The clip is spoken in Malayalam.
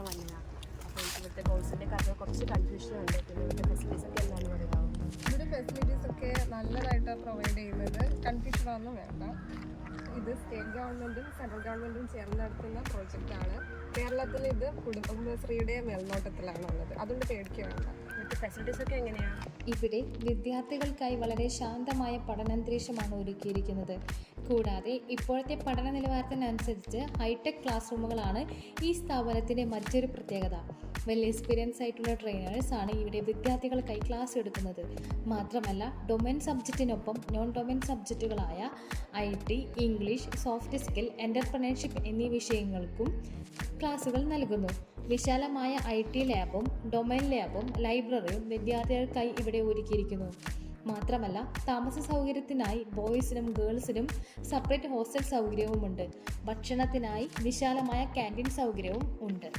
പഠിക്കാൻ വന്നതാണ്. അപ്പോൾ ഇവിടുത്തെ കോഴ്സിൻ്റെ കാര്യം കുറച്ച് കൺഫ്യൂഷൻ ഉണ്ട്. പിന്നെ ഇവിടുത്തെ ഫെസിലിറ്റീസ് ഒക്കെ എന്താണ് പറയാമോ? ഇവിടെ ഫെസിലിറ്റീസ് ഒക്കെ നല്ലതായിട്ട് പ്രൊവൈഡ് ചെയ്യുന്നത്, കൺഫ്യൂഷൻ ഒന്നും വേണ്ട. ഇത് സ്റ്റേറ്റ് ഗവൺമെൻറ്റും സെൻട്രൽ ഗവൺമെൻറ്റും ചേർന്ന് നടത്തുന്ന പ്രോജക്റ്റാണ്. കേരളത്തിൽ ഇത് കുടുംബശ്രീയുടെ മേൽനോട്ടത്തിലാണുള്ളത്. അതുകൊണ്ട് പേടിക്കുക വേണ്ട. ഇവിടുത്തെ ഫെസിലിറ്റീസ് ഒക്കെ എങ്ങനെയാണ്? ഇവിടെ വിദ്യാർത്ഥികൾക്കായി വളരെ ശാന്തമായ പഠനാന്തരീക്ഷമാണ് ഒരുക്കിയിരിക്കുന്നത്. കൂടാതെ ഇപ്പോഴത്തെ പഠന നിലവാരത്തിനനുസരിച്ച് ഹൈടെക് ക്ലാസ് റൂമുകളാണ് ഈ സ്ഥാപനത്തിൻ്റെ മറ്റൊരു പ്രത്യേകത. വെൽ എക്സ്പീരിയൻസ് ആയിട്ടുള്ള ട്രെയിനേഴ്സ് ആണ് ഇവിടെ വിദ്യാർത്ഥികൾക്കായി ക്ലാസ് എടുക്കുന്നത്. മാത്രമല്ല ഡൊമൈൻ സബ്ജക്റ്റിനൊപ്പം നോൺ ഡൊമൈൻ സബ്ജക്റ്റുകളായ IT, English, soft skill, entrepreneurship എന്നീ വിഷയങ്ങൾക്കും ക്ലാസുകൾ നൽകുന്നു. വിശാലമായ IT ലാബും ഡൊമൈൻ ലാബും ലൈബ്രറിയും വിദ്യാർത്ഥികൾക്കായി ഇവിടെ ഒരുക്കിയിരിക്കുന്നു. മാത്രമല്ല താമസ സൗകര്യത്തിനായി ബോയ്സിനും ഗേൾസിനും സെപ്പറേറ്റ് ഹോസ്റ്റൽ സൗകര്യവുമുണ്ട്. ഭക്ഷണത്തിനായി വിശാലമായ ക്യാൻറ്റീൻ സൗകര്യവും ഉണ്ട്.